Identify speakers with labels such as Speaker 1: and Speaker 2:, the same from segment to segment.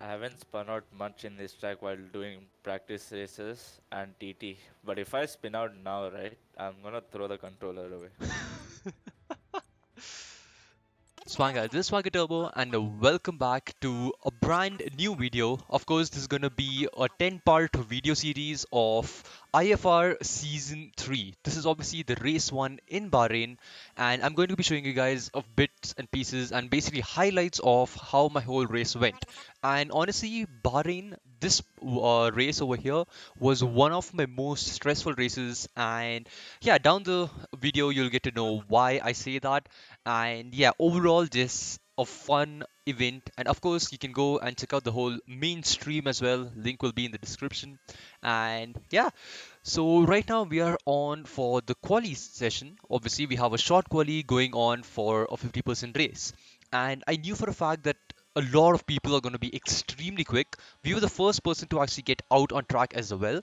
Speaker 1: I haven't spun out much in this track while doing practice races and TT. But if I spin out now, right, I'm gonna throw the controller away.
Speaker 2: Swagger, this is SwaggerTurbo, and welcome back to a brand new video. Of course, this is going to be a 10-part video series of IFR Season 3. This is obviously the race 1 in Bahrain, and I'm going to be showing you guys of bits and pieces and basically highlights of how my whole race went. And honestly, Bahrain, this race over here was one of my most stressful races, and yeah, down the video you'll get to know why I say that. And yeah, overall just a fun event, and of course you can go and check out the whole main stream as well. Link will be in the description. And yeah, so right now we are on for the quali session. Obviously we have a short quali going on for a 50% race, and I knew for a fact that a lot of people are going to be extremely quick. We were the first person to actually get out on track as well,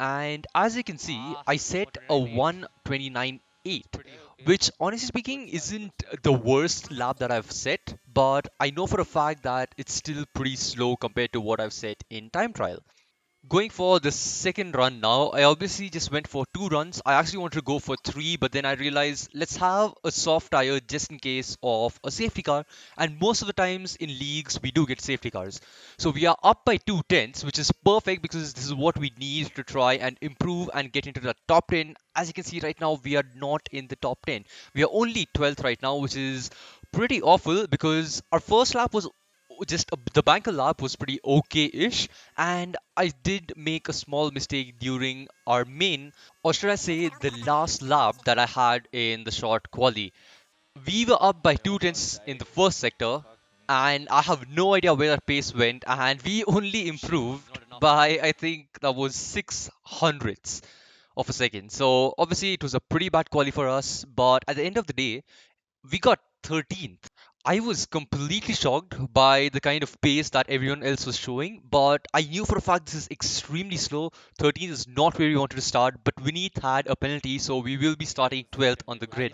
Speaker 2: and as you can see, I set a 1:29.8, which honestly speaking isn't the worst lap that I've set, but I know for a fact that it's still pretty slow compared to what I've set in time trial. Going for the second run now, I obviously just went for 2 runs. I actually wanted to go for 3, but then I realized let's have a soft tire just in case of a safety car. And most of the times in leagues, we do get safety cars. So we are up by 2 tenths, which is perfect because this is what we need to try and improve and get into the top 10. As you can see right now, we are not in the top 10. We are only 12th right now, which is pretty awful because our first lap was just the banker lap was pretty okay-ish, and I did make a small mistake during our main, or should I say the last lap that I had in the short quali. We were up by 2 tenths in the first sector, and I have no idea where our pace went, and we only improved by, I think that was 6 hundredths of a second. So obviously it was a pretty bad quali for us, but at the end of the day we got 13th. I was completely shocked by the kind of pace that everyone else was showing, but I knew for a fact this is extremely slow. 13th is not where we wanted to start, but Vineet had a penalty, so we will be starting 12th on the grid.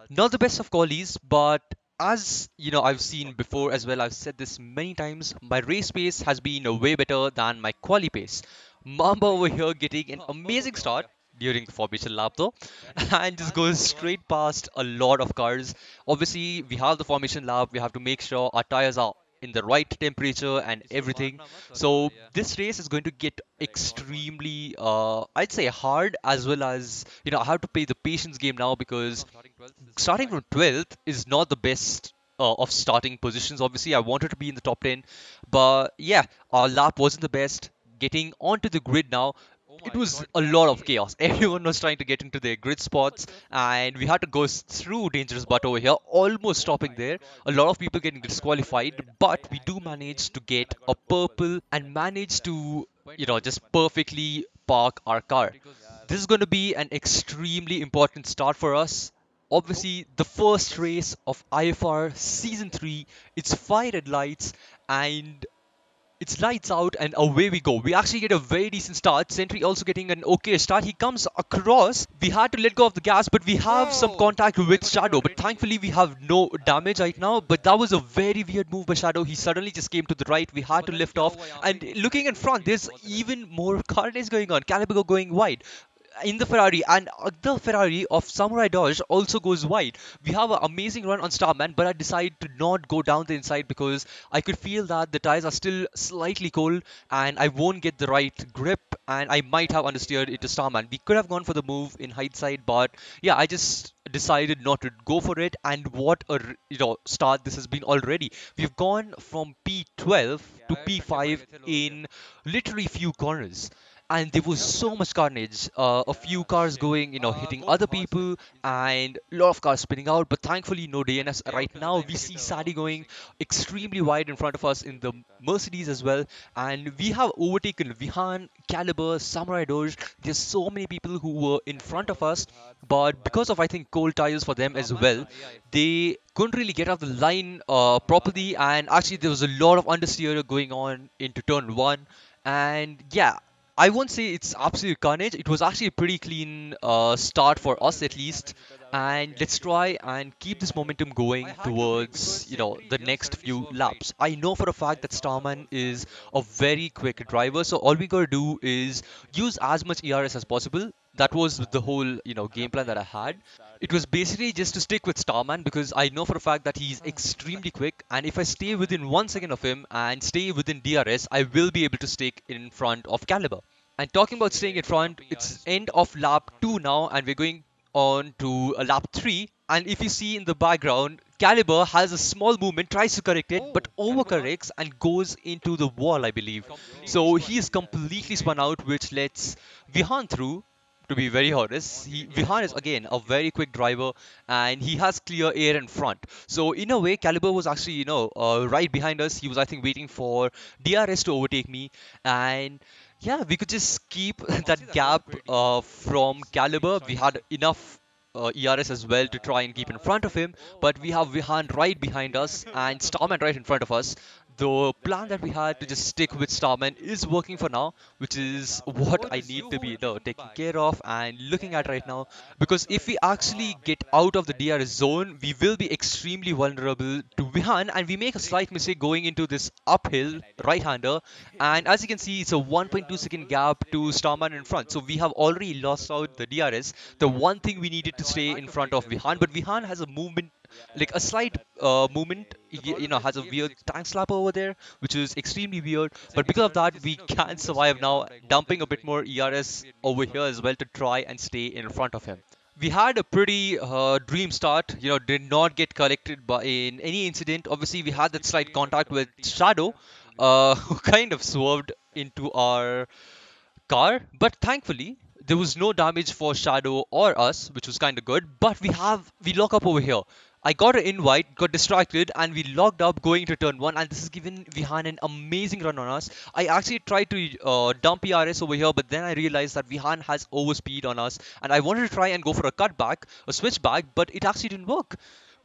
Speaker 2: Not the best of qualies, but as you know, I've seen before as well, I've said this many times, my race pace has been way better than my quali pace. Mamba over here getting an amazing start during the formation lap though, and just goes straight past a lot of cars. Obviously, we have the formation lap, we have to make sure our tires are in the right temperature and everything. So this race is going to get extremely, I'd say hard, as well as, you know, I have to play the patience game now because starting from 12th is not the best of starting positions. Obviously, I wanted to be in the top 10, but yeah, our lap wasn't the best. Getting onto the grid now, it was a lot of chaos. Everyone was trying to get into their grid spots, and we had to go through dangerous butt over here, almost stopping there. A lot of people getting disqualified, but we do manage to get a purple and manage to, you know, just perfectly park our car. This is going to be an extremely important start for us. Obviously, the first race of IFR Season 3, it's fire red lights, and it's lights out, and away we go. We actually get a very decent start. Sentry also getting an okay start. He comes across. We had to let go of the gas, but we have some contact with Shadow. But thankfully, we have no damage right now. But that was a very weird move by Shadow. He suddenly just came to the right. We had to lift off. And looking in front, there's even more carnage going on. Caliber going wide in the Ferrari, and the Ferrari of Samurai Dodge also goes wide. We have an amazing run on Starman, but I decided to not go down the inside because I could feel that the tires are still slightly cold and I won't get the right grip, and I might have understeered into Starman. We could have gone for the move in hindsight, but yeah, I just decided not to go for it. And what a start this has been already. We've gone from P12 to P5 in literally few corners, and there was so much carnage. A few cars going, you know, hitting other people, and a lot of cars spinning out. But thankfully, no DNS. Right now, we see Sadi going extremely wide in front of us in the Mercedes as well, and we have overtaken Vihan, Caliber, Samurai Doge. There's so many people who were in front of us, but because of I think cold tires for them as well, they couldn't really get off the line properly. And actually, there was a lot of understeer going on into turn one, and yeah, I won't say it's absolute carnage. It was actually a pretty clean start for us at least. and let's try and keep this momentum going towards the next few laps. I know for a fact that Starman is a very quick driver, so all we gotta do is use as much ERS as possible. That was the whole game plan that I had. It was basically just to stick with Starman because I know for a fact that he's extremely quick, and if I stay within 1 second of him and stay within DRS, I will be able to stay in front of Caliber. And talking about staying in front, it's end of lap 2 now, and we're going on to lap 3. And if you see in the background, Caliber has a small movement, tries to correct it, but overcorrects and goes into the wall, I believe. So he is completely spun out, which lets Vihan through. To be very honest, Vihan is again a very quick driver, and he has clear air in front. So in a way, Caliber was actually right behind us. He was, I think, waiting for DRS to overtake me, and yeah, we could just keep that gap from Caliber. We had enough ERS as well to try and keep in front of him, but we have Vihan right behind us and Starman right in front of us. The plan that we had to just stick with Starman is working for now, which is what I need to be taking care of and looking at right now. Because if we actually get out of the DRS zone, we will be extremely vulnerable to Vihan, and we make a slight mistake going into this uphill right-hander, and as you can see, it's a 1.2 second gap to Starman in front. So we have already lost out the DRS. The one thing we needed to stay in front of Vihan, but Vihan has a movement, like a slight movement, has a weird tank slapper over there, which is extremely weird. But because of that, we can survive now, dumping a bit more ERS over here as well to try and stay in front of him. We had a pretty dream start, did not get collected by in any incident. Obviously, we had that slight contact with Shadow, who kind of swerved into our car, but thankfully there was no damage for Shadow or us, which was kind of good. But we lock up over here. I got an invite, got distracted, and we locked up going to turn one. And this has given Vihan an amazing run on us. I actually tried to dump ERS over here, but then I realized that Vihan has overspeed on us, and I wanted to try and go for a cutback, a switchback, but it actually didn't work.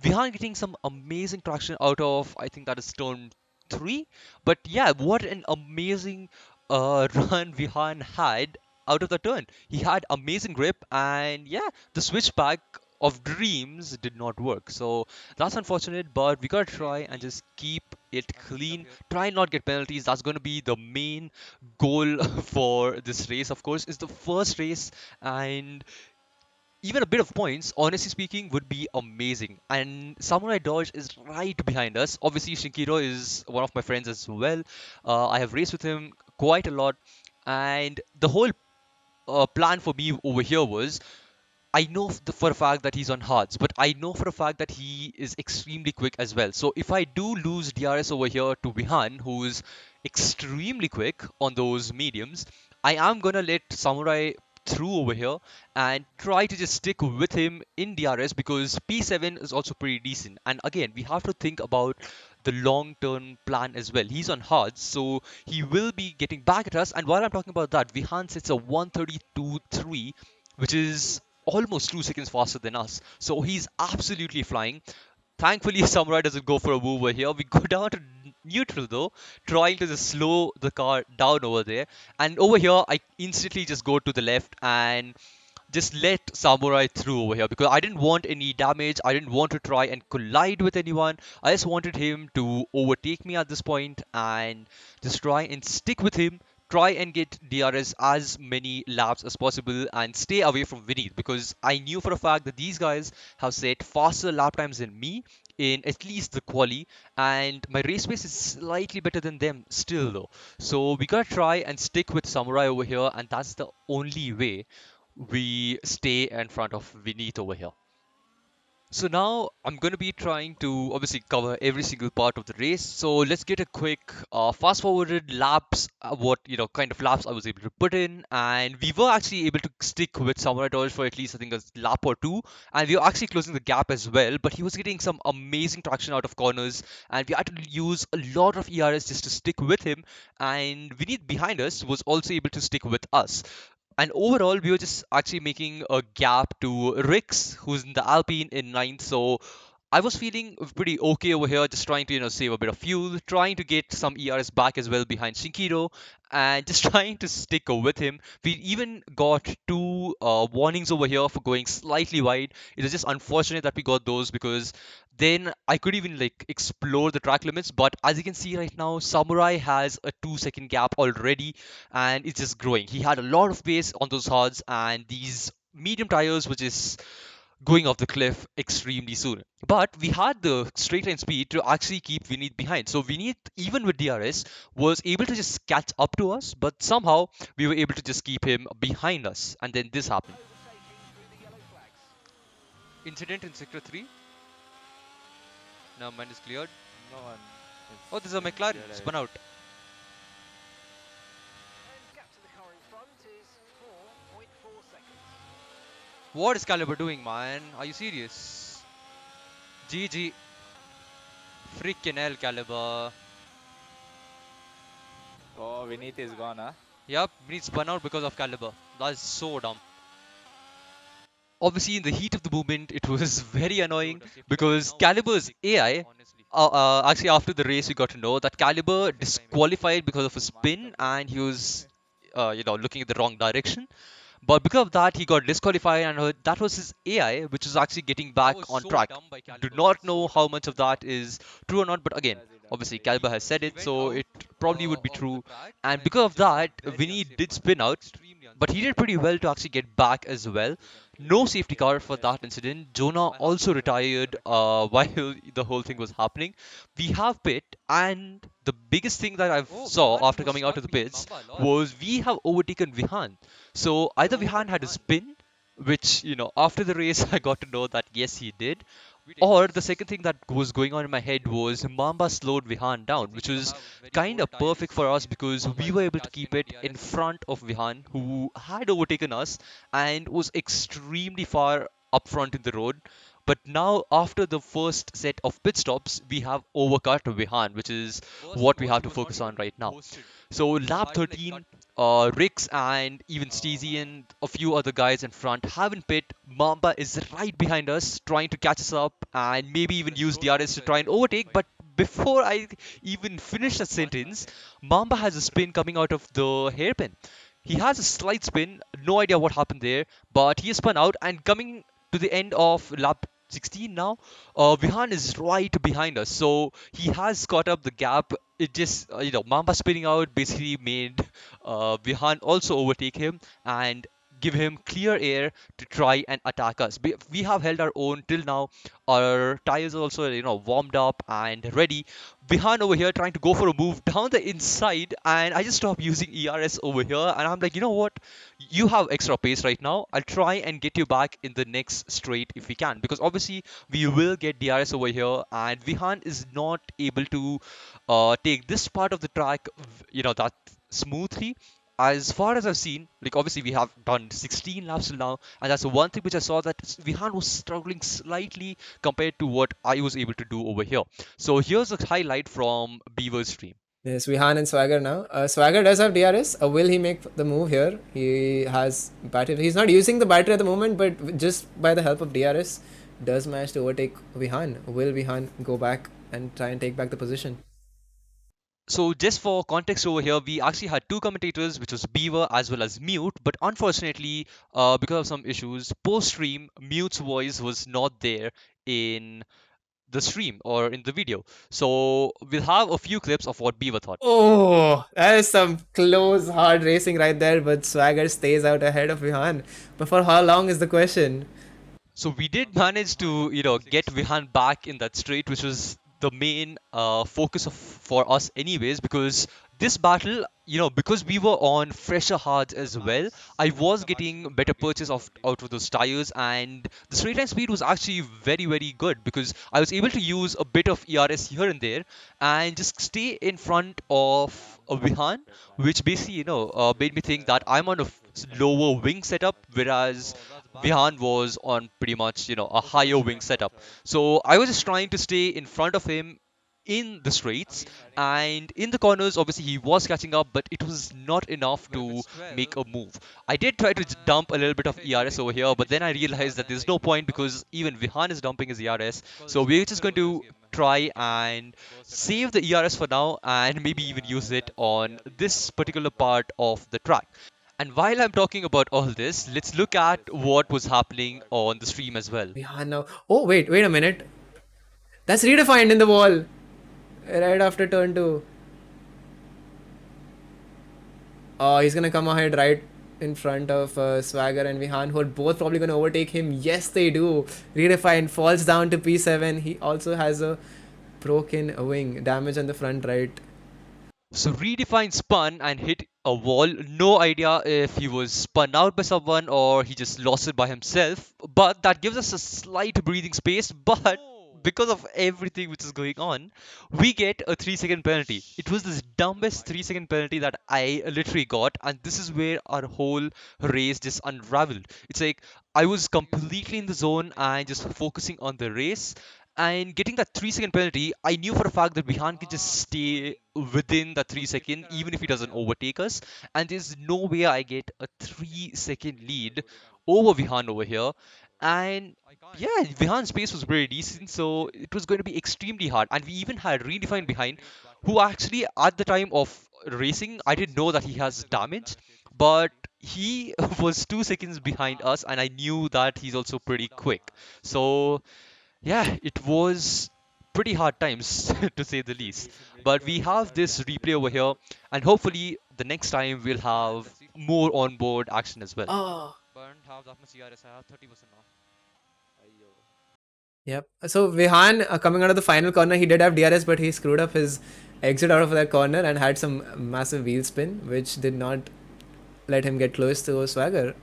Speaker 2: Vihan getting some amazing traction out of, I think that is turn three. But yeah, what an amazing run Vihan had out of the turn. He had amazing grip, and yeah, the switchback of dreams did not work. So that's unfortunate, but we gotta try and just keep it clean. Try and not get penalties. That's gonna be the main goal for this race. Of course, it's the first race, and even a bit of points, honestly speaking, would be amazing. And Samurai Dodge is right behind us. Obviously, Shinkiro is one of my friends as well. I have raced with him quite a lot, and the whole plan for me over here was I know for a fact that he's on hards, but I know for a fact that he is extremely quick as well. So if I do lose DRS over here to Vihan, who is extremely quick on those mediums, I am gonna let Samurai through over here and try to just stick with him in DRS because P7 is also pretty decent. And again, we have to think about the long-term plan as well. He's on hards, so he will be getting back at us. And while I'm talking about that, Vihan sets a 132.3, which is almost 2 seconds faster than us. So he's absolutely flying. Thankfully, Samurai doesn't go for a move over here. We go down to neutral though, trying to just slow the car down over there. And over here, I instantly just go to the left and just let Samurai through over here because I didn't want any damage. I didn't want to try and collide with anyone. I just wanted him to overtake me at this point and just try and stick with him. Try and get DRS as many laps as possible and stay away from Vinny because I knew for a fact that these guys have set faster lap times than me in at least the quali, and my race pace is slightly better than them still though. So we gotta try and stick with Samurai over here, and that's the only way we stay in front of Vineet over here. So now I'm going to be trying to obviously cover every single part of the race. So let's get a quick fast forwarded laps, what kind of laps I was able to put in, and we were actually able to stick with Samurai Dodge for at least I think a lap or two, and we were actually closing the gap as well. But he was getting some amazing traction out of corners, and we had to use a lot of ERS just to stick with him. And Vineet behind us was also able to stick with us. And overall, we were just actually making a gap to Rix, who's in the Alpine in ninth. So I was feeling pretty okay over here, just trying to, save a bit of fuel, trying to get some ERS back as well behind Shinkiro, and just trying to stick with him. We even got two warnings over here for going slightly wide. It was just unfortunate that we got those because then I could even like explore the track limits. But as you can see right now, Samurai has a 2 second gap already, and it's just growing. He had a lot of pace on those hards, and these medium tires, which is going off the cliff extremely soon. But we had the straight line speed to actually keep Vineet behind. So Vineet, even with DRS, was able to just catch up to us, but somehow we were able to just keep him behind us. And then this happened. Incident in Sector 3. Now mine is cleared.
Speaker 1: No one
Speaker 2: Oh, this is a
Speaker 1: is
Speaker 2: McLaren.
Speaker 1: clear.
Speaker 2: Spun out. What is Caliber doing, man? Are you serious? GG. Freaking hell, Caliber.
Speaker 1: Oh, Vineet is gone, huh?
Speaker 2: Yep, Vineet spun out because of Caliber. That is so dumb. Obviously, in the heat of the movement, it was very annoying because Caliber's AI, actually after the race, we got to know that Caliber disqualified because of a spin and he was, looking at the wrong direction. But because of that, he got disqualified, and that was his AI, which is actually getting back on track. Do not know how much of that is true or not, but again, obviously, Caliber has said it, so it probably would be true. And because of that, Vinny did spin out, but he did pretty well to actually get back as well. No safety car for that incident. Jonah also retired while the whole thing was happening. We have pit, and the biggest thing that I saw after coming out of the pits was we have overtaken Vihan. So either Vihan had a spin, which, after the race I got to know that yes, he did, or the second thing that was going on in my head was Mamba slowed Vihan down, which was kind of perfect for us because we were able to keep it in front of Vihan, who had overtaken us and was extremely far up front in the road. But now, after the first set of pit stops, we have overcut Vihan, which is what we have to focus on right now. So, lap 13, Rix and even Steezy and a few other guys in front have in pit. Mamba is right behind us, trying to catch us up and maybe even use DRS to try and overtake. But before I even finish the sentence, Mamba has a spin coming out of the hairpin. He has a slight spin, no idea what happened there, but he is spun out and coming to the end of lap 16 now. Vihan is right behind us, so he has caught up the gap. It just, Mamba spinning out basically made Vihan also overtake him and give him clear air to try and attack us. We have held our own till now. Our tires are also, warmed up and ready. Vihan over here trying to go for a move down the inside, and I just stopped using ERS over here, and I'm like, you know what? You have extra pace right now. I'll try and get you back in the next straight if we can, because obviously we will get DRS over here, and Vihan is not able to take this part of the track, that smoothly. As far as I've seen, like obviously we have done 16 laps till now, and that's the one thing which I saw that Vihan was struggling slightly compared to what I was able to do over here. So here's a highlight from Beaver's stream.
Speaker 3: Yes, Vihan and Swagger now. Swagger does have DRS. Will he make the move here? He has battery. He's not using the battery at the moment, but just by the help of DRS, does manage to overtake Vihan. Will Vihan go back and try and take back the position?
Speaker 2: So just for context over here, we actually had two commentators, which was Beaver as well as Mute, but unfortunately, because of some issues, post-stream, Mute's voice was not there in the stream or in the video. So we'll have a few clips of what Beaver thought.
Speaker 3: Oh, that is some close, hard racing right there, but Swagger stays out ahead of Vihan. But for how long is the question?
Speaker 2: So we did manage to, get Vihan back in that straight, which was the main focus for us anyways, because this battle, because we were on fresher hards as well, I was getting better purchase out of those tires, and the straight line speed was actually very, very good because I was able to use a bit of ERS here and there and just stay in front of a Vihan, which basically, made me think that I'm on a lower wing setup, whereas Vihan was on pretty much, a higher wing setup. So I was just trying to stay in front of him in the straights, and in the corners, obviously he was catching up, but it was not enough to make a move. I did try to dump a little bit of ERS over here, but then I realized that there's no point because even Vihan is dumping his ERS. So we're just going to try and save the ERS for now and maybe even use it on this particular part of the track. And while I'm talking about all this, let's look at what was happening on the stream as well.
Speaker 3: Vihan now. Oh, wait a minute. That's redefined in the wall. Right after turn 2. Oh, he's gonna come ahead right in front of Swagger and Vihan, who are both probably gonna overtake him. Yes, they do. Redefined falls down to P7. He also has a broken wing, damage on the front right.
Speaker 2: So Redefine spun and hit a wall. No idea if he was spun out by someone or he just lost it by himself. But that gives us a slight breathing space. But because of everything which is going on, we get a 3-second penalty. It was this dumbest 3-second penalty that I literally got, and this is where our whole race just unraveled. It's like I was completely in the zone and just focusing on the race. And getting that 3-second penalty, I knew for a fact that Vihan can just stay within the 3 second, even if he doesn't overtake us. And there's no way I get a 3 second lead over Vihan over here. And yeah, Vihan's pace was very decent, so it was going to be extremely hard. And we even had Redefined behind, who actually at the time of racing, I didn't know that he has damage, but he was 2 seconds behind us, and I knew that he's also pretty quick. So yeah, it was pretty hard times to say the least. But we have this replay over here, and hopefully the next time we'll have more onboard action as well.
Speaker 3: Oh.
Speaker 2: But I don't have that much CRS, I have 30% now.
Speaker 3: Yep. So Vihan coming out of the final corner, he did have DRS, but he screwed up his exit out of that corner and had some massive wheel spin, which did not let him get close to Swagger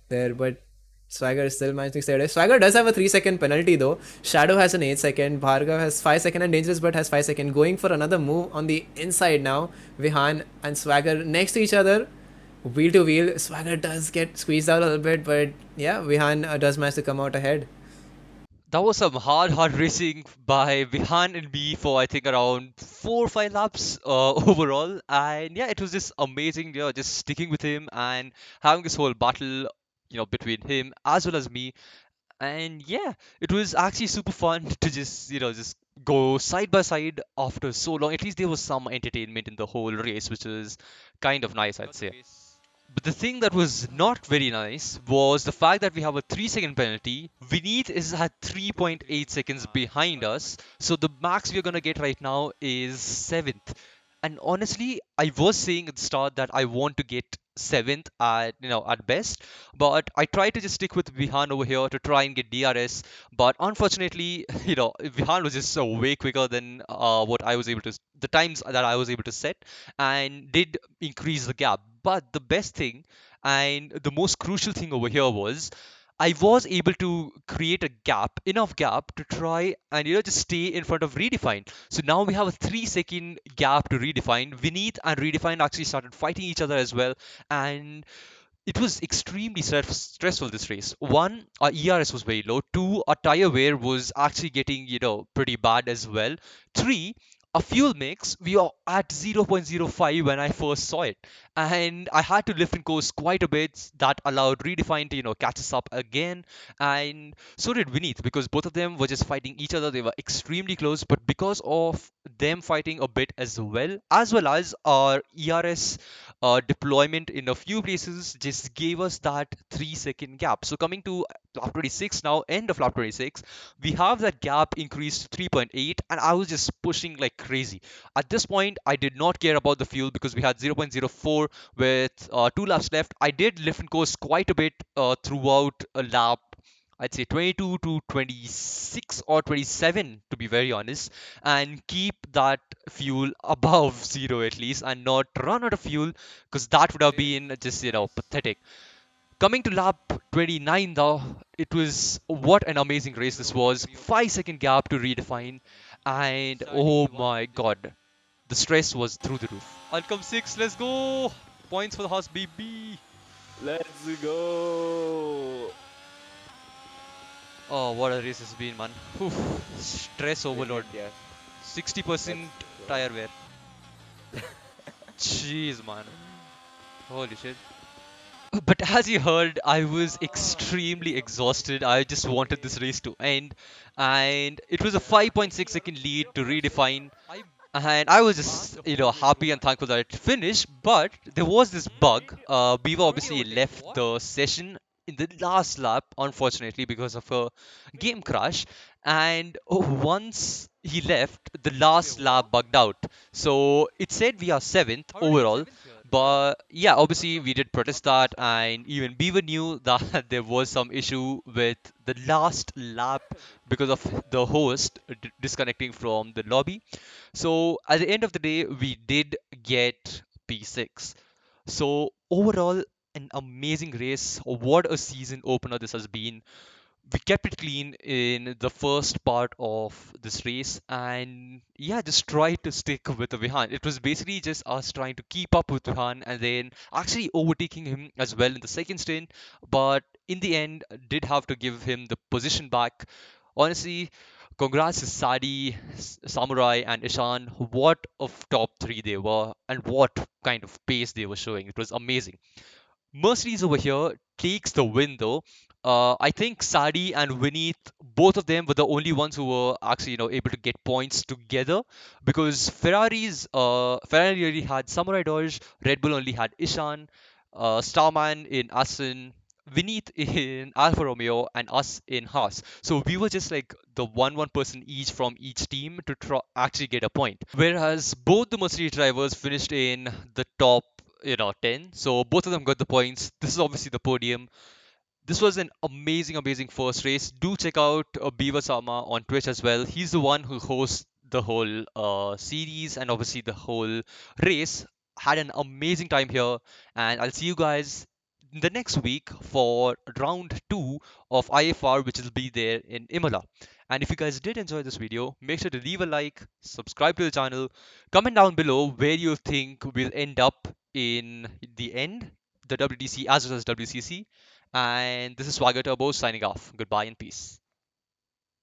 Speaker 3: there. But Swagger still managed to stay away. Swagger does have a 3-second penalty though. Shadow has an 8-second. Bhargav has 5-second, and Dangerous But has 5-second. Going for another move on the inside now. Vihan and Swagger next to each other. Wheel to wheel. Swagger does get squeezed out a little bit, but yeah, Vihan does manage to come out ahead.
Speaker 2: That was some hard racing by Vihan and me for I think around 4 or 5 laps overall. And yeah, it was just amazing, just sticking with him and having this whole battle, between him as well as me. And yeah, it was actually super fun to just go side by side after so long. At least there was some entertainment in the whole race, which was kind of nice, I'd say. But the thing that was not very nice was the fact that we have a 3-second penalty. Vineet is at 3.8 seconds behind us. So the max we're gonna get right now is 7th. And honestly, I was saying at the start that I want to get 7th at best, but I tried to just stick with Vihan over here to try and get DRS. But unfortunately, Vihan was just so way quicker than what I was able to, the times that I was able to set, and did increase the gap. But the best thing and the most crucial thing over here was I was able to create a gap, enough gap to try and just stay in front of Redefine. So now we have a 3-second gap to Redefine. Vineet and Redefine actually started fighting each other as well, and it was extremely stressful this race. One, our ERS was very low. Two, our tire wear was actually getting pretty bad as well. Three, a fuel mix, we are at 0.05 when I first saw it, and I had to lift and coast quite a bit. That allowed Redefine to catch us up again, and so did Vineet, because both of them were just fighting each other. They were extremely close, but because of them fighting a bit as well as our ERS deployment in a few places just gave us that 3-second gap. So coming to lap 26 now, end of lap 26, we have that gap increased to 3.8, and I was just pushing like crazy. At this point, I did not care about the fuel because we had 0.04 with 2 laps left. I did lift and coast quite a bit throughout a lap, I'd say 22 to 26 or 27 to be very honest, and keep that fuel above zero at least and not run out of fuel, because that would have been just pathetic. Coming to lap 29 though, it was what an amazing race this was. 5-second gap to Redefine, and oh my god, the stress was through the roof. Outcome 6, let's go! Points for the horse baby!
Speaker 1: Let's go.
Speaker 2: Oh, what a race it's been, man. Oof. Stress overload.
Speaker 1: Yeah.
Speaker 2: 60%
Speaker 1: Let's go.
Speaker 2: tire wear. Jeez, man. Holy shit. But as you heard, I was extremely exhausted. I just wanted this race to end. And it was a 5.6-second lead to redefine. And I was just, happy and thankful that it finished. But there was this bug. Beaver obviously left the session in the last lap, unfortunately, because of a game crash. And once he left, the last lap bugged out. So it said we are seventh overall. But yeah, obviously we did protest that, and even Beaver knew that there was some issue with the last lap because of the host disconnecting from the lobby. So at the end of the day, we did get P6. So overall, an amazing race. What a season opener this has been. We kept it clean in the first part of this race, and yeah, just tried to stick with the Vihan. It was basically just us trying to keep up with Vihan and then actually overtaking him as well in the second stint, but in the end did have to give him the position back. Honestly, congrats to Sadi, Samurai, and Ishan. What of top three they were, and what kind of pace they were showing. It was amazing. Mercedes over here takes the win though. I think Sadi and Vineet, both of them were the only ones who were actually, able to get points together, because Ferrari already had Samurai Dodge, Red Bull only had Ishan, Starman in Aston, Vineet in Alfa Romeo, and us in Haas. So we were just like the one person each from each team to actually get a point. Whereas both the Mercedes drivers finished in the top 10. So both of them got the points. This is obviously the podium. This was an amazing first race. Do check out Beaver Sama on Twitch as well. He's the one who hosts the whole series and obviously the whole race. Had an amazing time here, and I'll see you guys in the next week for round 2 of IFR, which will be there in Imola. And if you guys did enjoy this video, make sure to leave a like, subscribe to the channel, comment down below where you think we'll end up in the end, the WTC as well as WCC. And this is SwaggerTurbo signing off. Goodbye and peace.